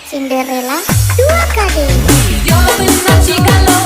Cinderella 2KD. Yo soy una chica loca.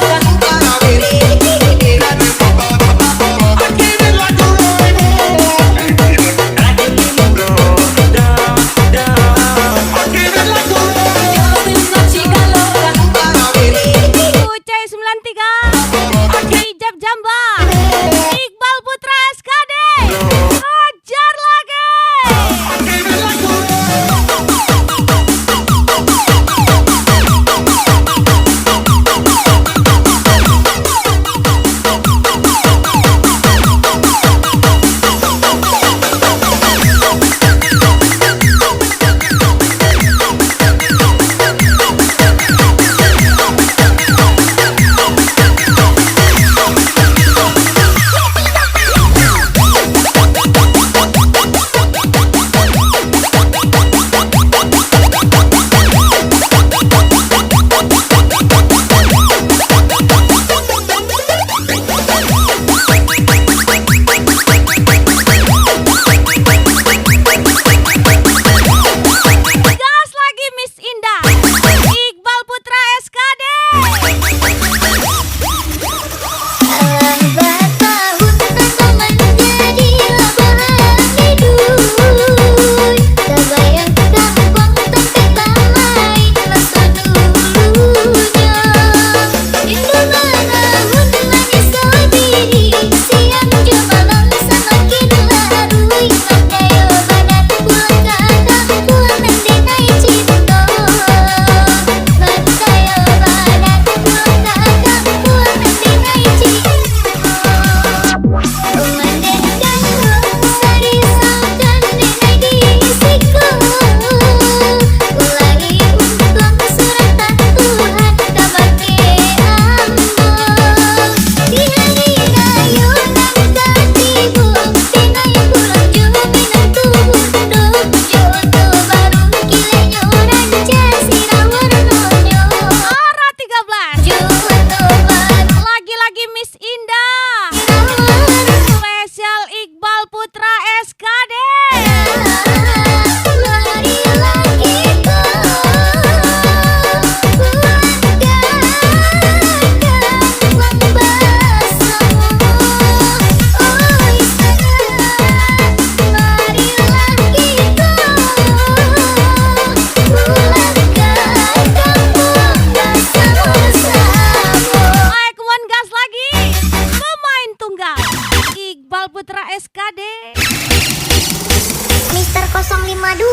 Mister 052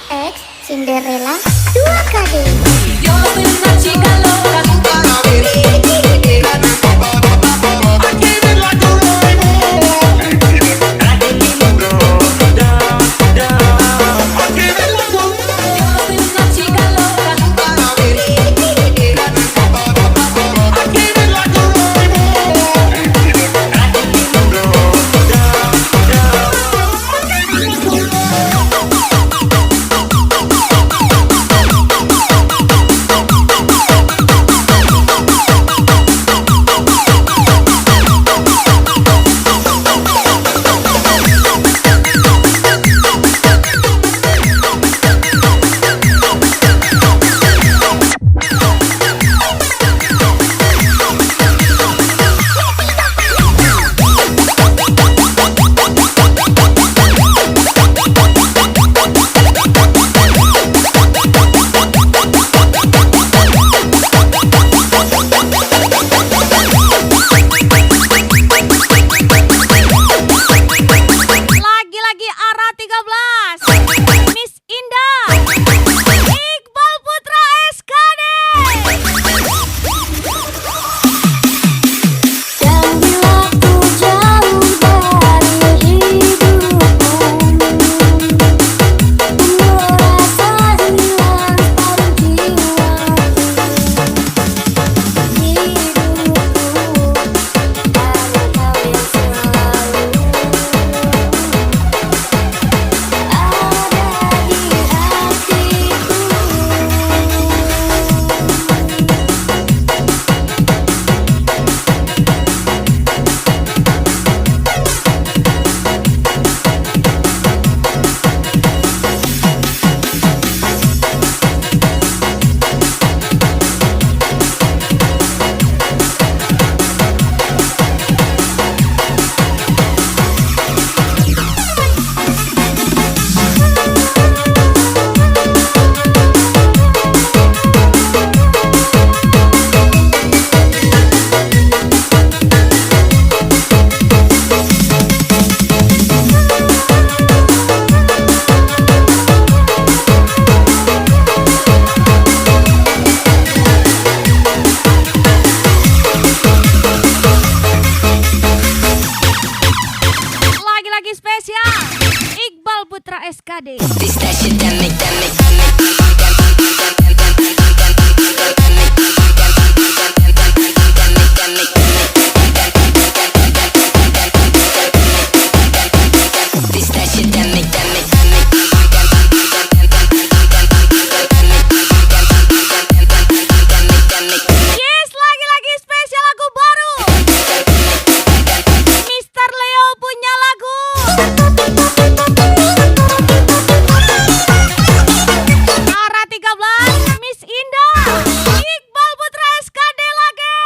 X Cinderella 2KD. Yo soy una chica loca. SKD. This that shit that make Yes, lagi-lagi spesial lagu baru. Mr. Leo punya lagu. Ara 13, Miss Indah, Iqbal Putra SKD lagi.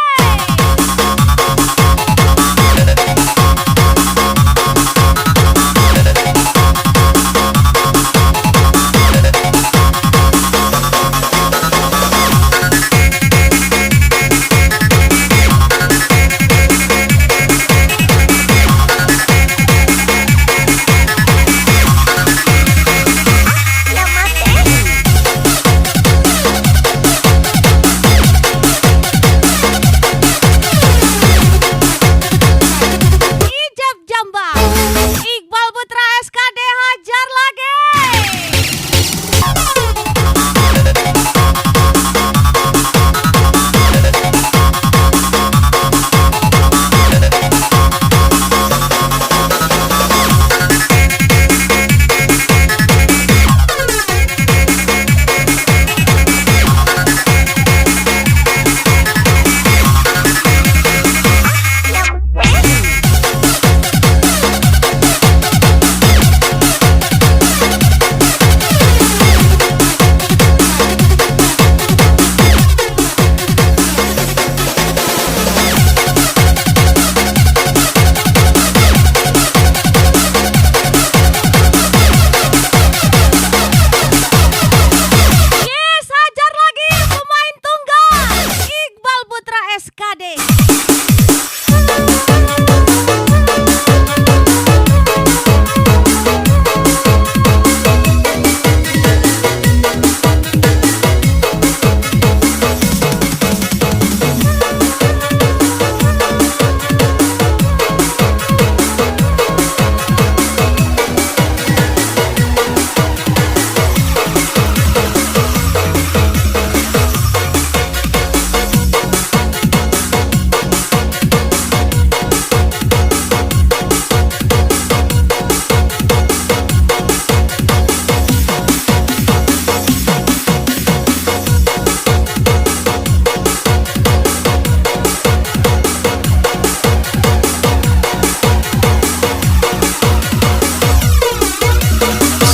Ijab Jambang, Iqbal Putra SKD hajar lagi. Yes, hajar lagi pemain tunggal Iqbal Putra SKD.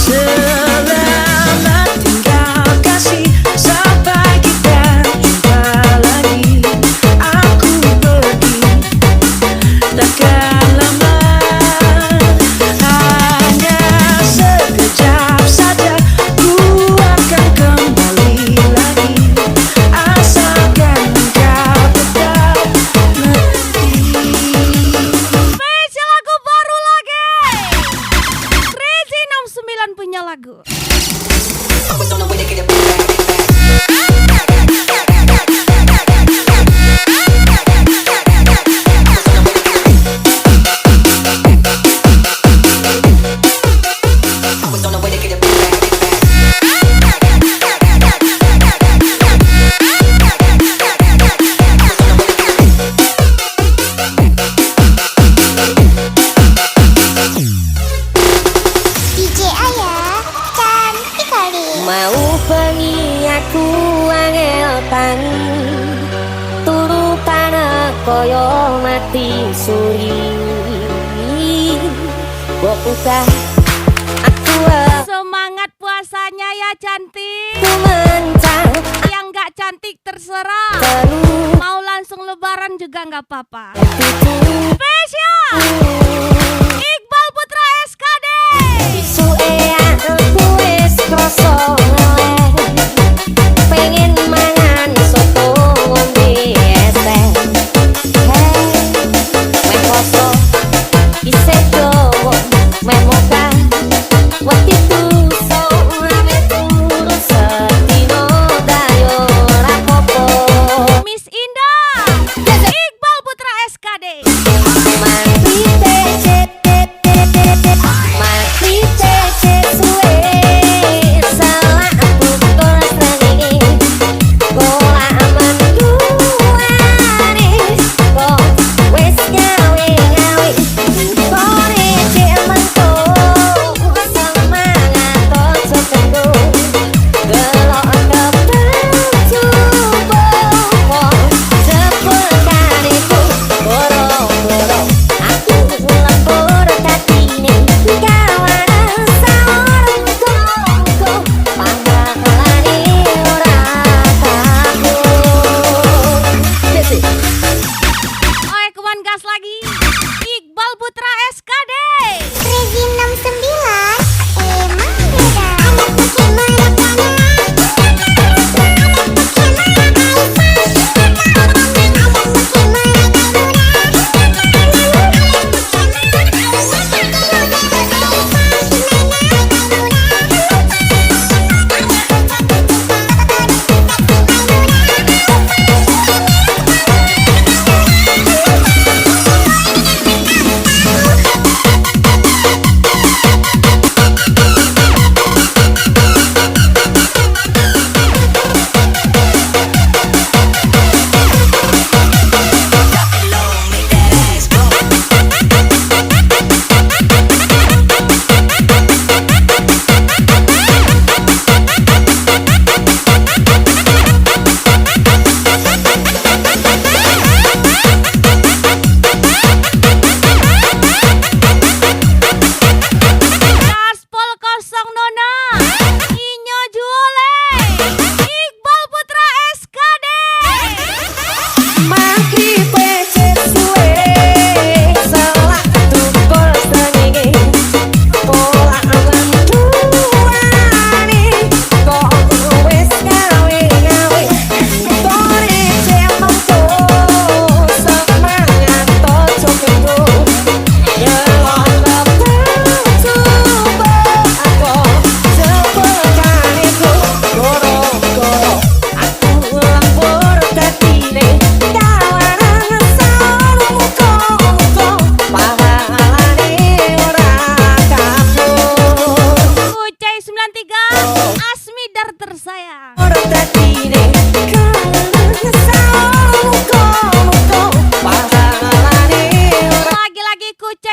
Selamat tinggal kasih sampai kita jumpa lagi. Aku pergi takkan lama, hanya sekejap saja ku akan kembali lagi. Asalkan kau tetap mengerti. Spesial lagu baru lagi. Rezi 69 punya lagu. DJ Ayah, cantik kali. mau bengi aku angel tangi turu tanah koyo mati suri buka aku Semangat puasanya ya cantik. mencang Yang gak cantik terserah. telu Mau langsung lebaran juga gak apa-apa. pitu Spesial Iqbal Putra SKD. suwe aku wis kroso ngeleh pengen mangan soto ngombe es teh meh poso isih dowo meh moga wati tuso ame turu sedino dayo rapopo Miss Indah, Iqbal Putra SKD. mangan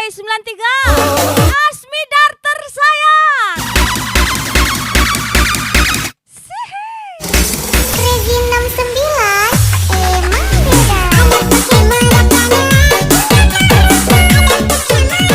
93 Asmidar tersayang. Crazy 69 emang beda. Ada Pokemon Rakana, ada Pokemon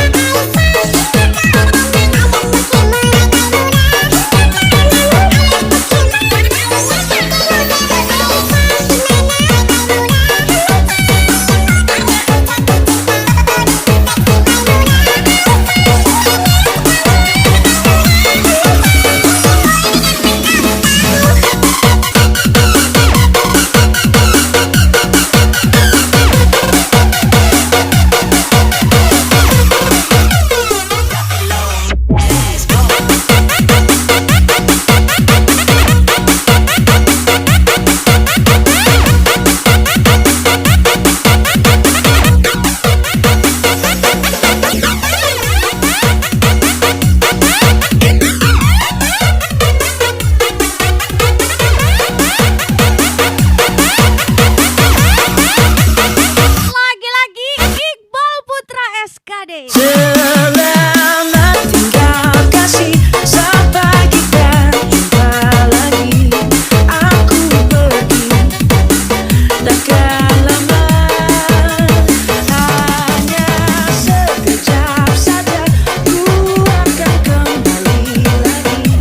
lagi-lagi Iqbal Putra SKD. Selamat tinggal kasih, sampai kita jumpa lagi. Aku pergi, takkan lama, hanya sekejap saja. Ku akan kembali lagi,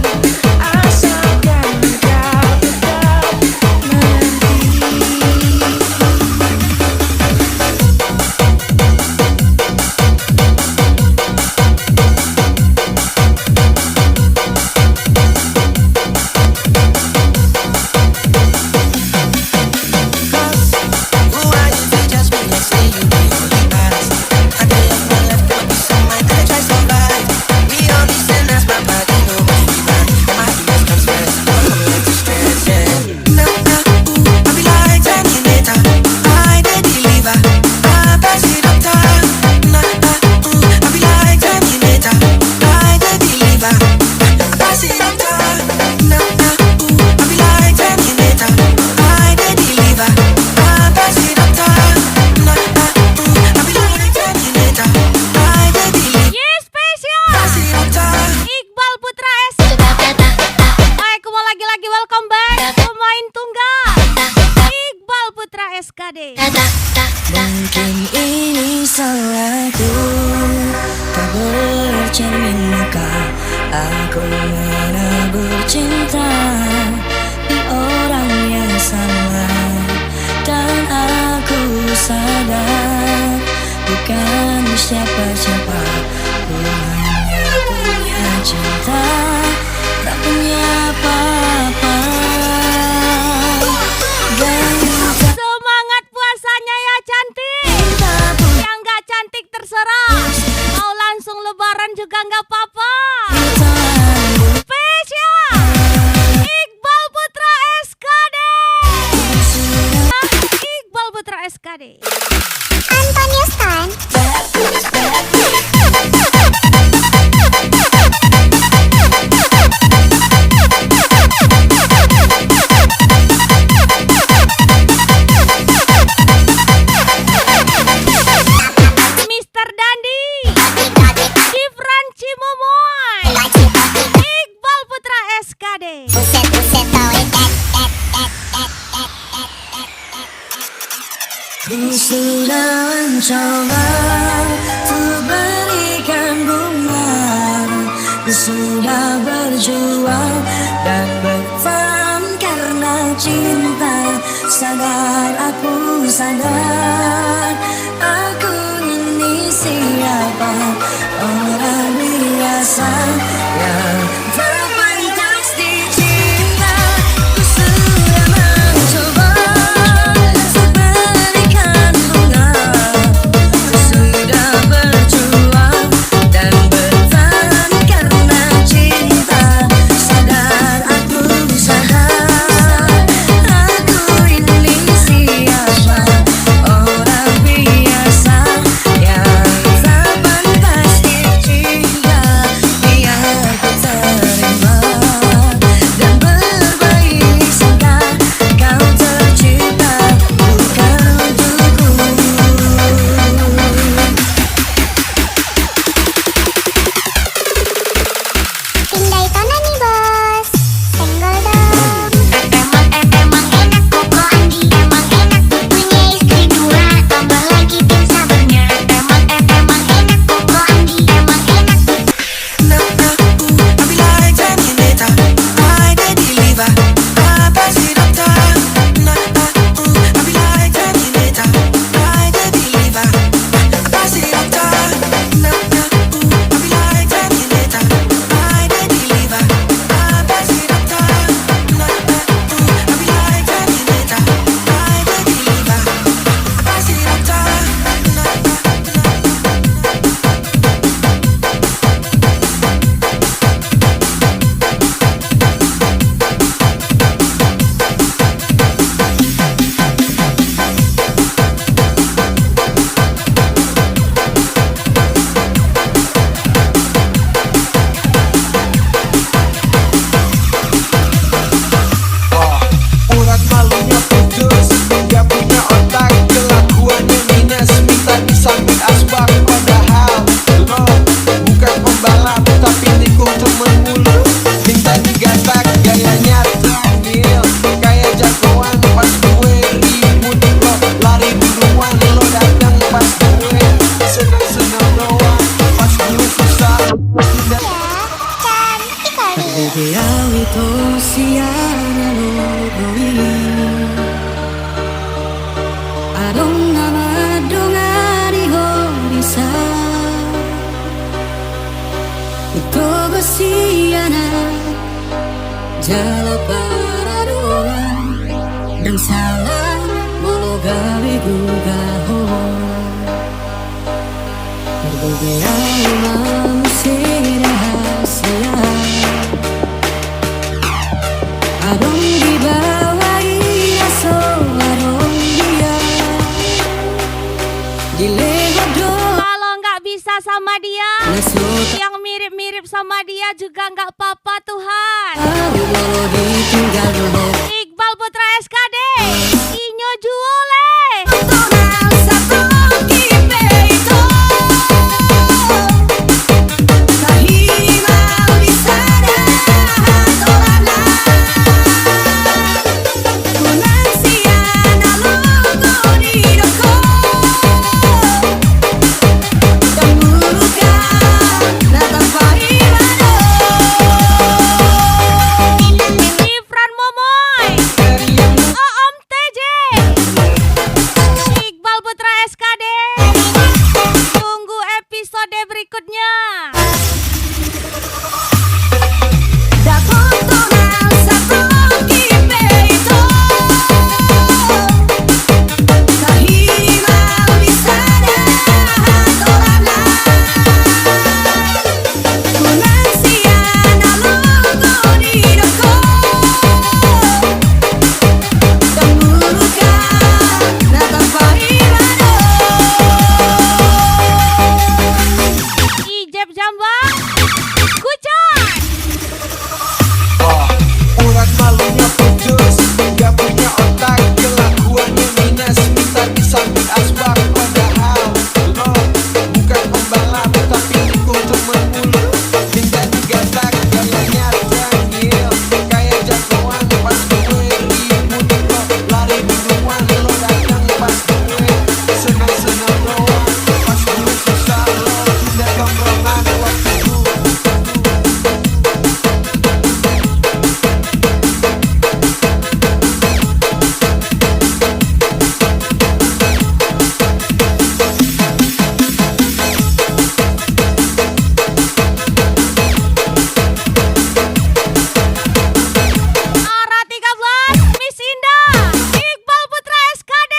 asalkan kau tetap menanti. Ye spesial Iqbal Putra SKD. Baik, mau lagi-lagi welcome back pemain tunggal Iqbal Putra SKD. Mungkin ini salahku, tak bercermin muka. Aku mana bercinta di orang yang salah, dan aku sadar bukan siapa-siapa. Ku hanya punya cinta, tak punya apa-apa. Dan Semangat puasanya ya cantik. Yang gak cantik terserah, mau langsung lebaran juga gak apa-apa. Spesial Iqbal Putra SKD. Iqbal Putra SKD. Antonio Stan. Mr. Dandi Gibran Cimomoy. Iqbal Putra SKD. Buset kau ku sudah mencoba untuk berikan bunga. Ku sudah berjuang dan bertahan karena cinta. Sadar, aku sadar, aku ini siapa, orang biasa yang terpantas dicinta. Ku sudah mencoba untuk berikan bunga. Ku sudah berjuang dan bertahan karena cinta. Sadar, aku sadar, aku ini siapa, orang biasa yang tak Awi to siana loboi Adong nama dongari horisa Ito basiana Jala para doang Dan salah molo gawe gugaho Berbeda manusia rahasia Adong di bawah iraso adong dia Di lewat doa Kalau nggak bisa sama dia, Nasota yang mirip-mirip sama dia juga nggak apa-apa Tuhan. Walau ditinggal dulu Iqbal Putra SKD, Inyo Juole. Ifran Momoy, Om TJ, Iqbal Putra SKD. Tunggu episode berikutnya. Ijeb Jambang, Kucai. Urat malunya putus, gak punya otak, kelakuannya minus, minta disambut asbak. Padahal lo bukan pembalap, tapi tikung temen mulu. Minta digatak, gayanya tangil, kayak jagoan pas gue ribut. Lo lari duluan, lo datang pas gue senang-senang doang. Pas gue susah, lo tidak kemrongan waktu itu. Ara 13, Miss Indah, Iqbal Putra SKD,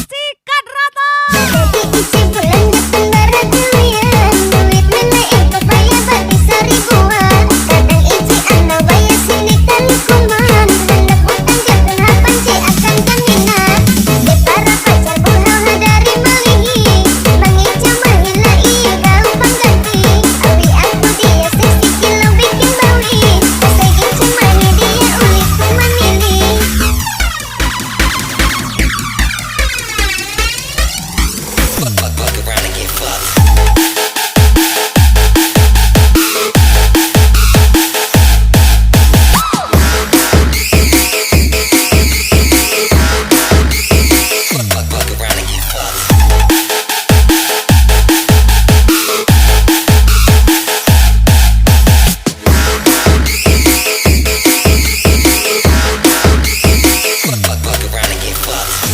sikat rata. Jadi isi bulan Desember duian Duit nenek itu bayar bagi seribuan Kadang isi anda bayar sindikan kuman Hendak utang jatuh hapan si akan kaminan Di para pacar buhau dari melihi Mengica menghila iya gampang ganti Abi aku dia 60 kilo bikin bawi Pasagin cemani dia ulit ku memilih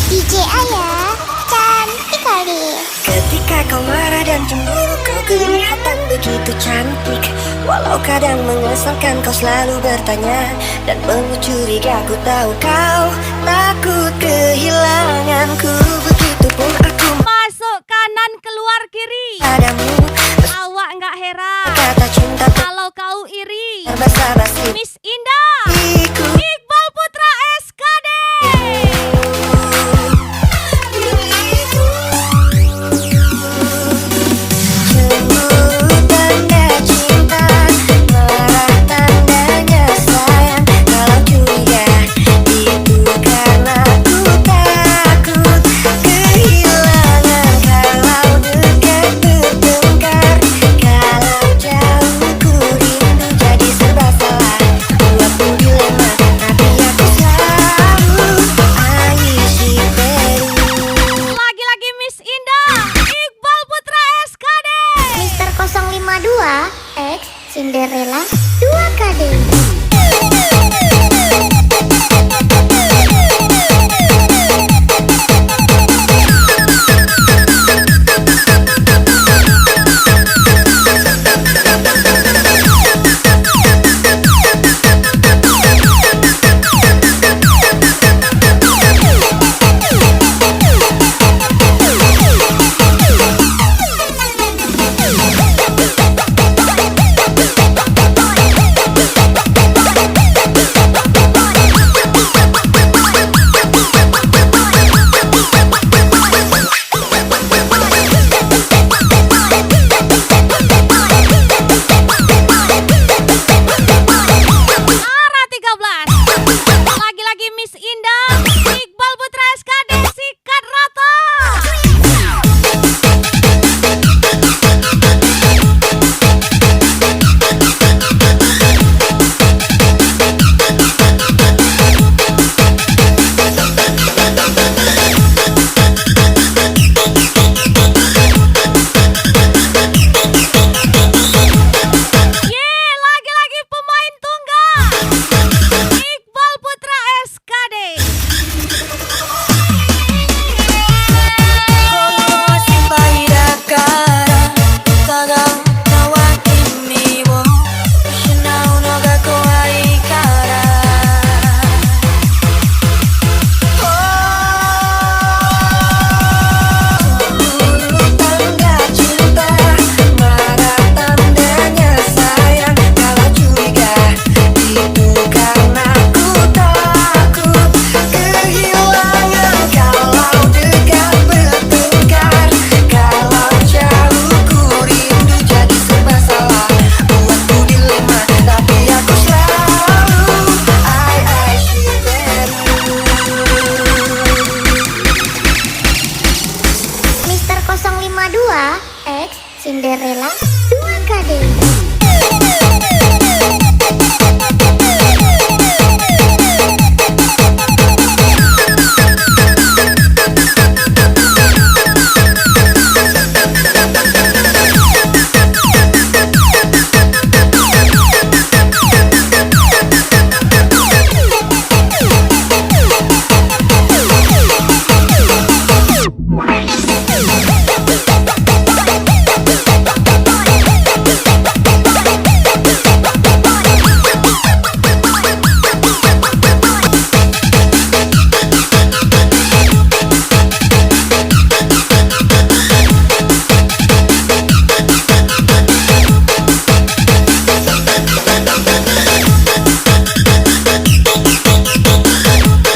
DJ Ayah, cantik kali. Ketika kau marah dan cemburu kau kelihatan begitu cantik Walau kadang mengesalkan kau selalu bertanya Dan penuh curiga ku tahu kau takut kehilanganku Begitupun aku Masuk kanan keluar kiri. padamu Awak nggak heran Kata cinta kalau kau iri. berbasa-basi Miss Indah, Iku Iqbal Putra SKD. Cemburu tanda cinta Marah tandanya sayang Kalau curiga itu karena ku takut kehilangan Kalau dekat bertengkar Kalau jauh ku rindu jadi serba salah Buatku dilema tapi aku selalu Aishi Peru Lagi-lagi Miss Indah, Iqbal Putra SKD. Mister 052 X Cinderella 2KD. Ara 13. Lagi-lagi Miss Indah, Iqbal Putra SKD, sikat rata. Yeay, lagi-lagi pemain tunggal, Iqbal Putra SKD. Tanda cinta, mana tandanya sayang? Kalau curiga, itu karena ku takut kehilangan. Kalau dekat bertengkar, kalau jauh ku rindu. Jadi serba salah, buatku dilema, tapi aku selalu I Mister 052 X Cinderella 2KD.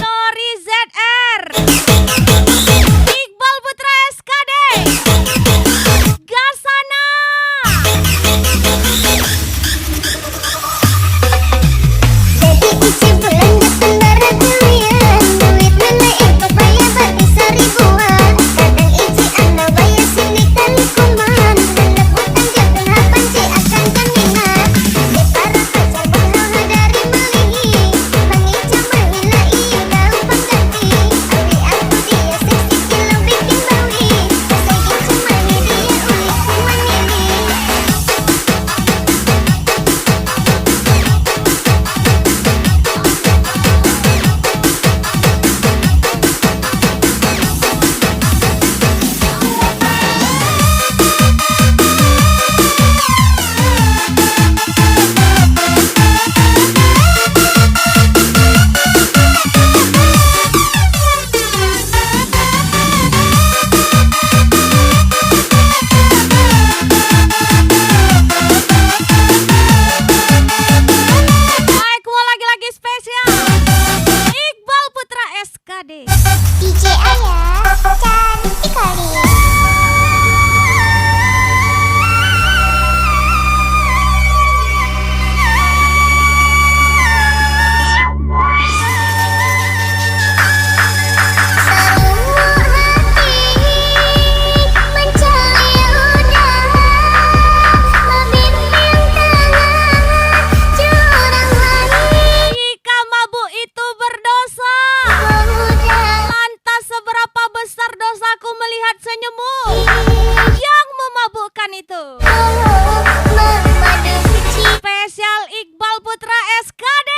Nori ZR, Iqbal Putra SKD, Gasana. Jadi isi bulan depan baru kuliah, duit mana info bayar berkisar ribuan. Kadang isi anda bayar sini kali kuman, hendak utang jangan hafal si akan jaminan. Si para pacar berlalu dari melihi, Bang Ica menilai gampang ganti. Awi aku dia 60 kilo bikin bawi, saya cuma dia ulik kuman ini. Baik, mau lagi-lagi spesial, Iqbal Putra SKD. DJ Ayah cantik kali. Semua hati mencari udara, membimbing tangan jurang lain. Jika mabuk itu berdosa, Pemuda lantas seberapa besar dosaku melihat senyummu yang memabukkan itu. memadu suci. Spesial Iqbal Putra SKD.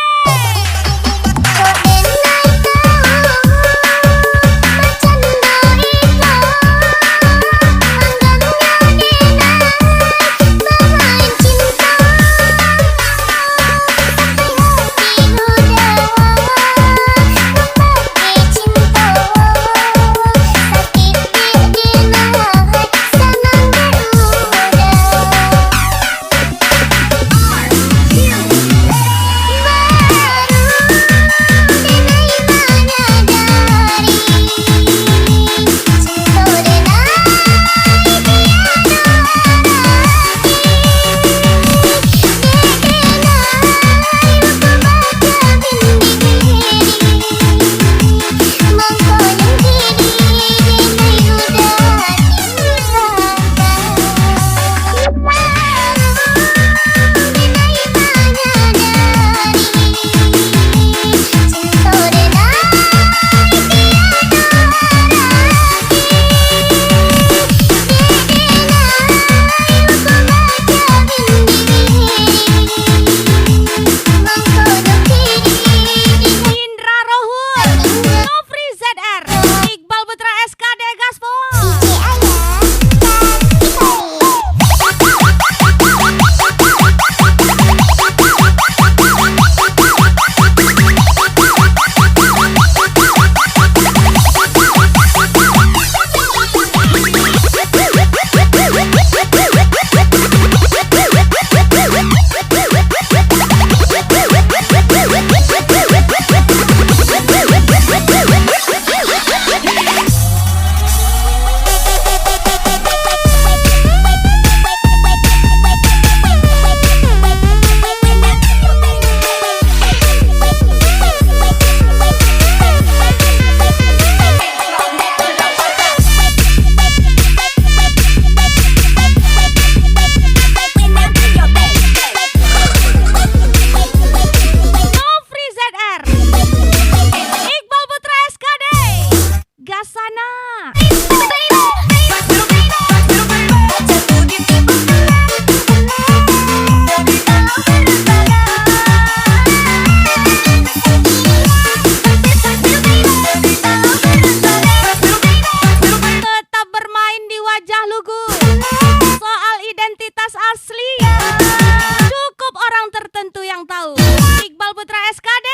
Cukup orang tertentu yang tahu. Iqbal Putra SKD,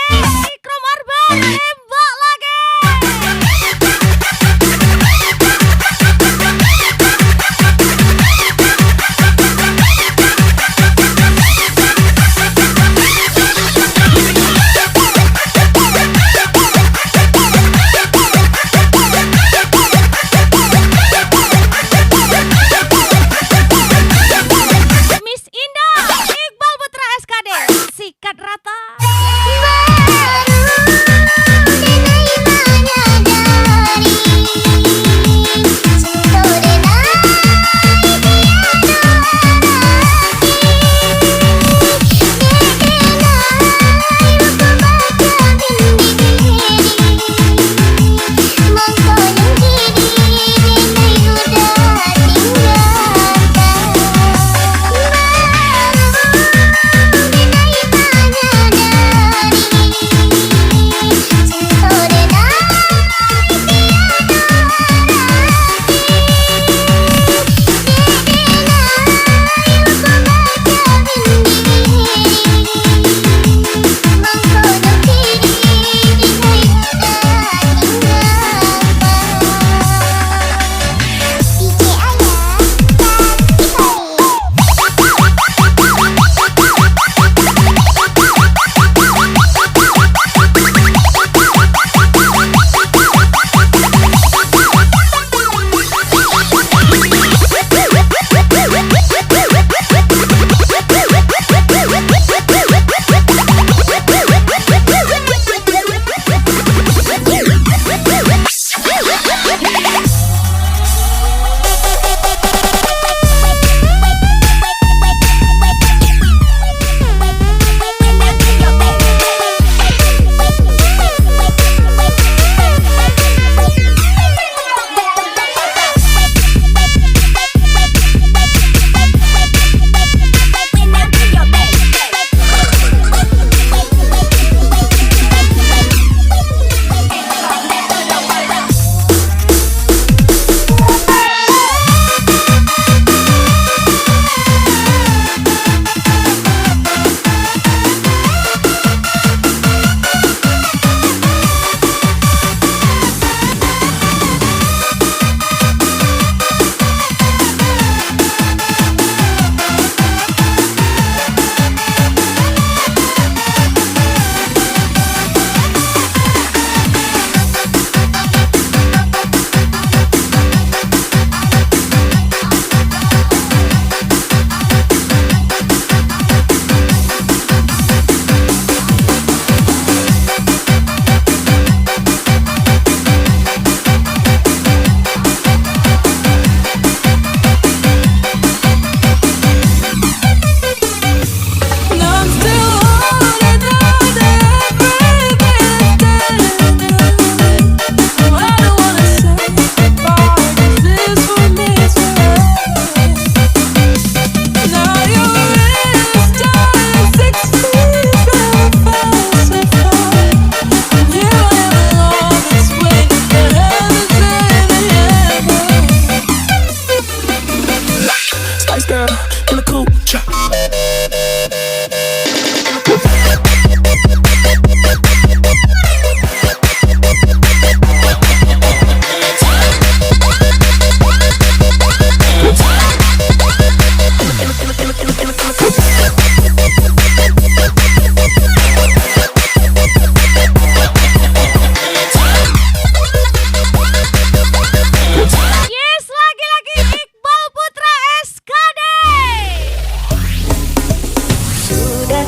Ikram Arban, tembak lagi. Miss Indah, Iqbal Putra SKD, sikat rata.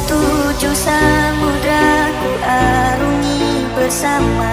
Tujuh samudra ku arungi bersama